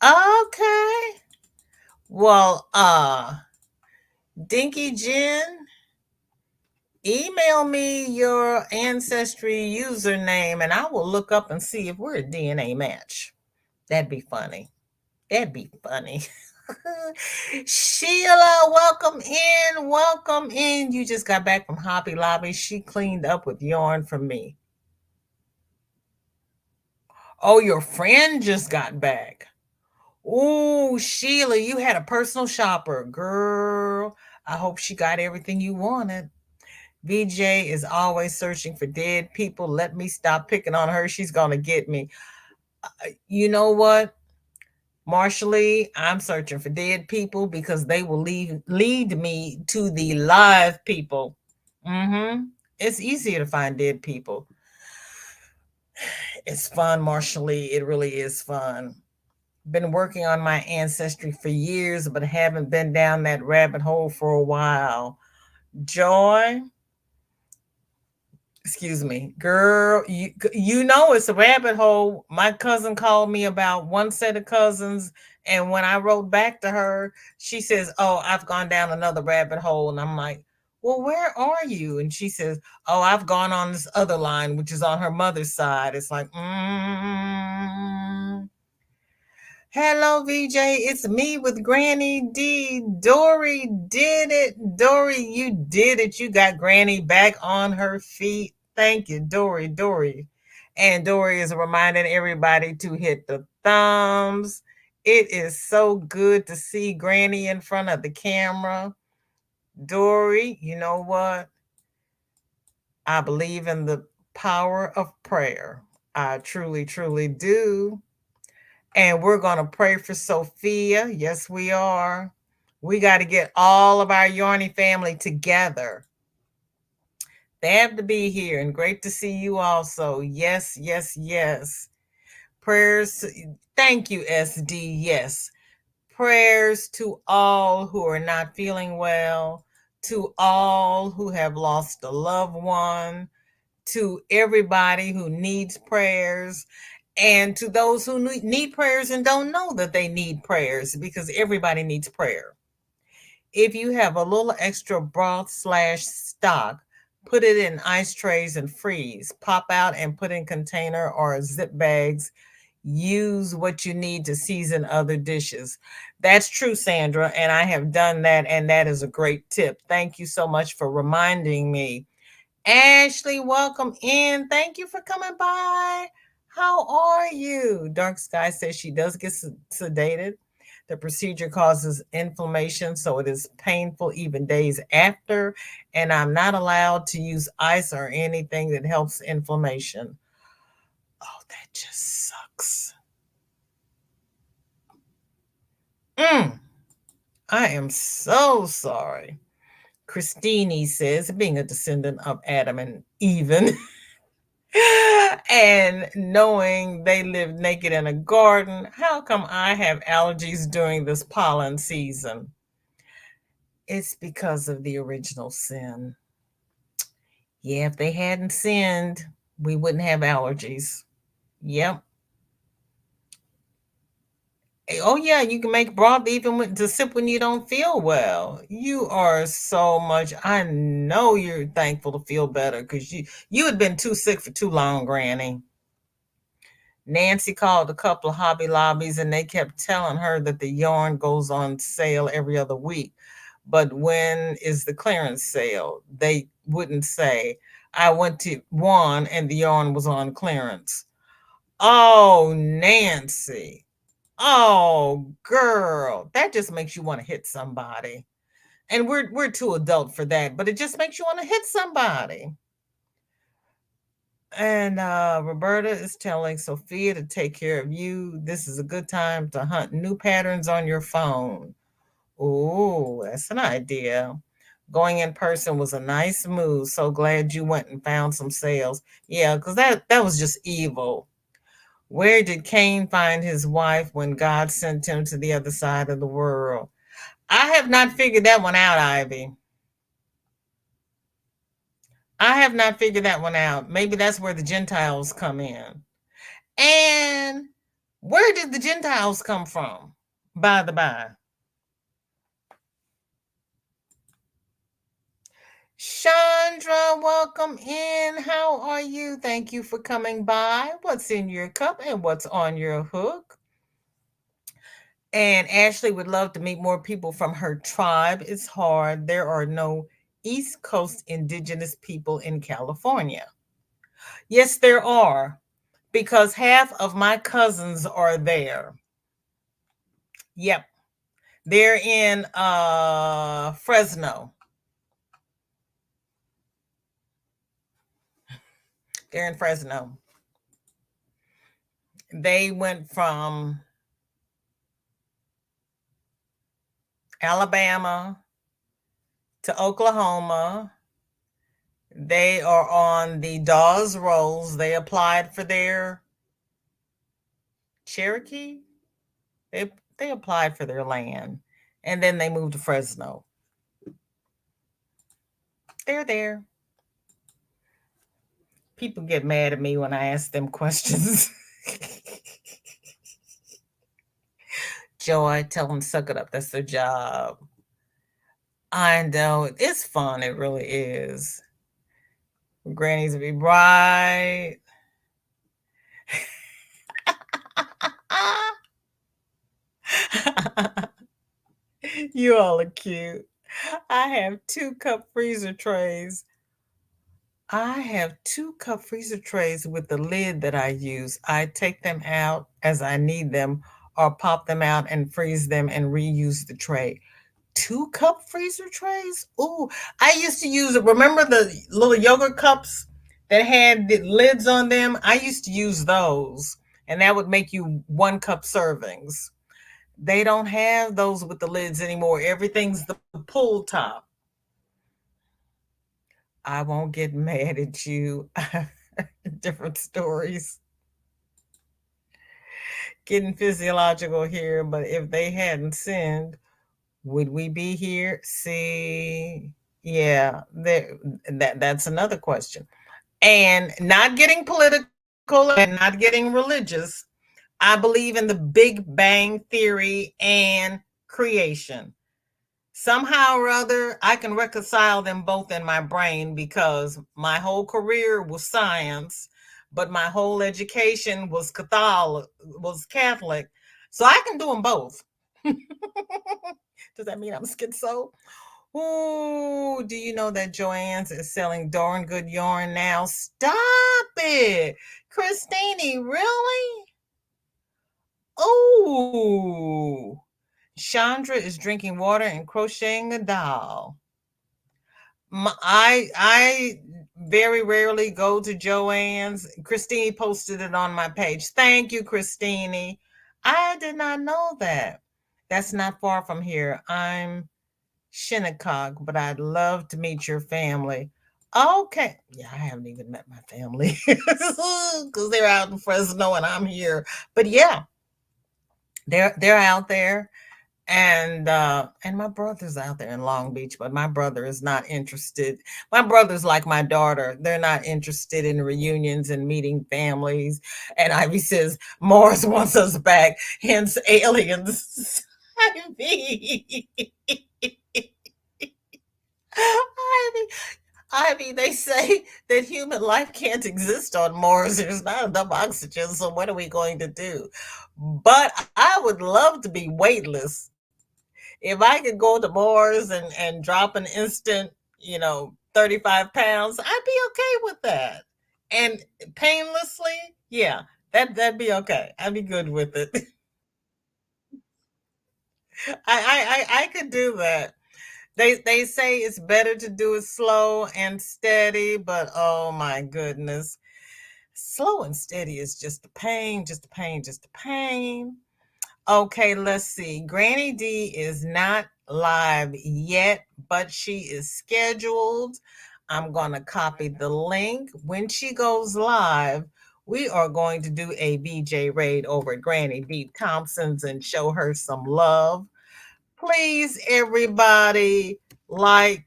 Okay. Well, Dinky Jen, email me your ancestry username and I will look up and see if we're a DNA match. That'd be funny. That'd be funny. Sheila, welcome in. Welcome in. You just got back from Hobby Lobby. She cleaned up with yarn for me. Oh, your friend just got back. Ooh, Sheila, you had a personal shopper. Girl, I hope she got everything you wanted. VJ is always searching for dead people. Let me stop picking on her. She's going to get me. You know what? Marshally, I'm searching for dead people because they will lead me to the live people. Mm-hmm. It's easier to find dead people. It's fun, Marshally. It really is fun. Been working on my ancestry for years, but haven't been down that rabbit hole for a while. Joy, excuse me, girl, you know it's a rabbit hole. My cousin called me about one set of cousins, and when I wrote back to her, she says, "Oh, I've gone down another rabbit hole," and I'm like, "Well, where are you?" And she says, "Oh, I've gone on this other line, which is on her mother's side." It's like, hello, VJ. It's me with Granny D. Dory did it. Dory, you did it. You got Granny back on her feet. Thank you, Dory. Dory. And Dory is reminding everybody to hit the thumbs. It is so good to see Granny in front of the camera. Dory, you know what? I believe in the power of prayer. I truly, truly do. And we're going to pray for Sophia. Yes, we are. We got to get all of our Yarny family together. They have to be here, and great to see you also. Yes, yes, yes. Prayers. Thank you, SD. Yes. Prayers to all who are not feeling well, to all who have lost a loved one, to everybody who needs prayers, and to those who need prayers and don't know that they need prayers, because everybody needs prayer. If you have a little extra broth slash stock, put it in ice trays and freeze. Pop out and put in container or zip bags. Use what you need to season other dishes. That's true, Sandra, and I have done that, and that is a great tip. Thank you so much for reminding me. Ashley, welcome in. Thank you for coming by. How are you? Dark Sky says she does get sedated. The procedure causes inflammation, so it is painful even days after. And I'm not allowed to use ice or anything that helps inflammation. Oh, that just sucks. Mm, I am so sorry. Christine says, being a descendant of Adam and Eve, and knowing they live naked in a garden, how come I have allergies during this pollen season? It's because of the original sin. Yeah, if they hadn't sinned, we wouldn't have allergies. Yep. Oh yeah, you can make broth even to sip when you don't feel well. You are so much. I know you're thankful to feel better because you had been too sick for too long, Granny. Nancy called a couple of Hobby Lobbies and they kept telling her that the yarn goes on sale every other week. But when is the clearance sale? They wouldn't say. I went to one and the yarn was on clearance. Oh, Nancy. Oh, girl. That just makes you want to hit somebody. And we're too adult for that, but it just makes you want to hit somebody. And Roberta is telling Sophia to take care of you. This is a good time to hunt new patterns on your phone. Oh, that's an idea. Going in person was a nice move. So glad you went and found some sales. Yeah, because that was just evil. Where did Cain find his wife when God sent him to the other side of the world? I have not figured that one out, Ivy. I have not figured that one out. Maybe that's where the Gentiles come in. And where did the Gentiles come from? By the by. Chandra, welcome in. How are you? Thank you for coming by. What's in your cup and what's on your hook? And Ashley would love to meet more people from her tribe. It's hard. There are no East Coast indigenous people in California. Yes, there are. because half of my cousins are there. Yep. They're in Fresno. They're in Fresno. They went from Alabama to Oklahoma. They are on the Dawes rolls. They applied for their Cherokee. They applied for their land, and then they moved to Fresno. They're there. People get mad at me when I ask them questions. Joy, tell them suck it up. That's their job. I know it's fun. It really is. Grannies be bright. You all are cute. I have 2 cup freezer trays. I have 2 cup freezer trays with the lid that I use. I take them out as I need them or pop them out and freeze them and reuse the tray. 2 cup freezer trays? Ooh, I used to use it. Remember the little yogurt cups that had the lids on them? I used to use those, and that would make you 1 cup servings. They don't have those with the lids anymore. Everything's the pull top. I won't get mad at you. Different stories. Getting physiological here, but if they hadn't sinned, would we be here? See, yeah, that's another question. And not getting political and not getting religious, I believe in the Big Bang Theory and creation. Somehow or other, I can reconcile them both in my brain because my whole career was science, but my whole education was Catholic. So I can do them both. Does that mean I'm schizo? Ooh, do you know that Joann's is selling darn good yarn now? Stop it. Christine, really? Oh, Chandra is drinking water and crocheting a doll. I very rarely go to Joann's. Christine posted it on my page. Thank you, Christine. I did not know that. That's not far from here. I'm Shinnecock, but I'd love to meet your family. Okay. Yeah, I haven't even met my family because they're out in Fresno and I'm here. But yeah, they're out there, and my brother's out there in Long Beach, but my brother is not interested. My brother's like my daughter. They're not interested in reunions and meeting families. And Ivy says Mars wants us back, hence aliens. Ivy. Ivy. Ivy, they say that human life can't exist on Mars. There's not enough oxygen. So what are we going to do? But I would love to be weightless. If I could go to Mars and drop an instant, 35 pounds, I'd be okay with that. And painlessly, yeah, that'd be okay. I'd be good with it. I could do that. They say it's better to do it slow and steady, but oh my goodness. Slow and steady is just a pain, just a pain, just a pain. Okay, let's see. Granny D is not live yet, but she is scheduled. I'm going to copy the link. When she goes live, we are going to do a VJ raid over at Granny D Thompson's and show her some love. Please, everybody, like,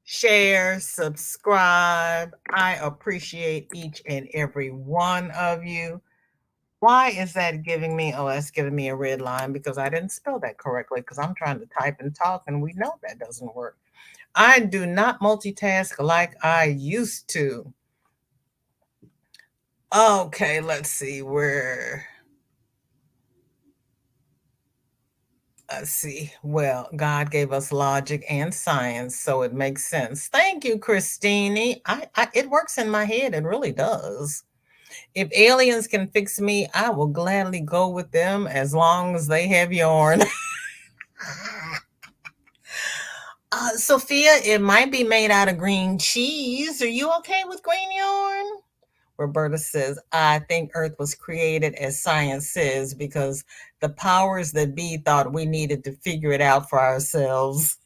share, subscribe. I appreciate each and every one of you. Why is that giving me? Oh, that's giving me a red line because I didn't spell that correctly because I'm trying to type and talk, and we know that doesn't work. I do not multitask like I used to. Okay, let's see where. Let's see. Well, God gave us logic and science, so it makes sense. Thank you, Christine. It works in my head. It really does. If aliens can fix me, I will gladly go with them as long as they have yarn. Sophia, it might be made out of green cheese. Are you okay with green yarn? Roberta says, I think Earth was created as science says because the powers that be thought we needed to figure it out for ourselves.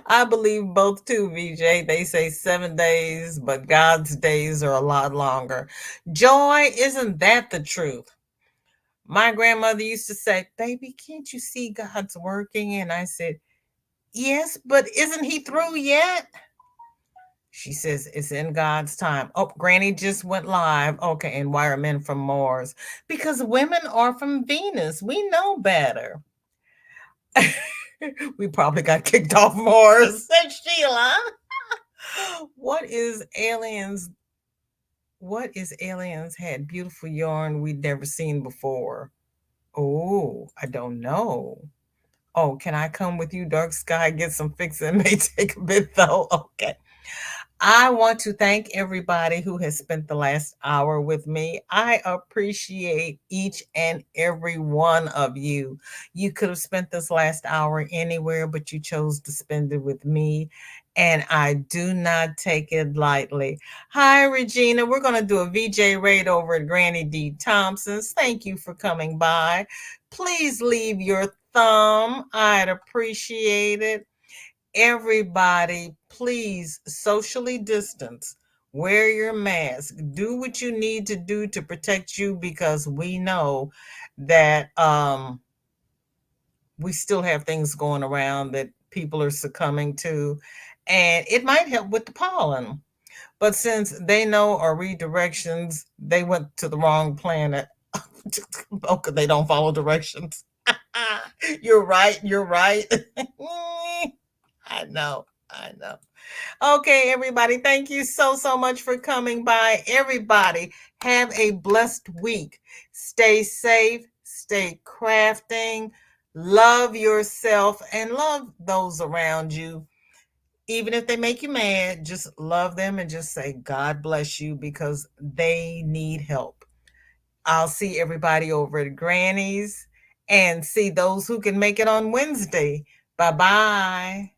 I believe both too, VJ. They say 7 days, but God's days are a lot longer. Joy, isn't that the truth? My grandmother used to say, Baby, can't you see God's working? And I said, Yes, but isn't he through yet? She says, It's in God's time. Oh, Granny just went live. Okay, and why are men from Mars? Because women are from Venus. We know better. We probably got kicked off Mars, said Sheila. What is aliens? What is aliens had beautiful yarn we'd never seen before? Oh, I don't know. Oh, can I come with you, Dark Sky? Get some fixing. It may take a bit though. Okay. I want to thank everybody who has spent the last hour with me. I appreciate each and every one of you. You could have spent this last hour anywhere, but you chose to spend it with me. And I do not take it lightly. Hi, Regina. We're going to do a VJ raid over at Granny D. Thompson's. Thank you for coming by. Please leave your thumb. I'd appreciate it. Everybody, please socially distance, wear your mask, do what you need to do to protect you because we know that we still have things going around that people are succumbing to, and it might help with the pollen. But since they know our redirections, they went to the wrong planet. Okay, they don't follow directions. You're right. You're right. I know. I know. Okay, everybody. Thank you so, so much for coming by. Everybody, have a blessed week. Stay safe, stay crafting, love yourself, and love those around you. Even if they make you mad, just love them and just say, God bless you because they need help. I'll see everybody over at Granny's and see those who can make it on Wednesday. Bye bye.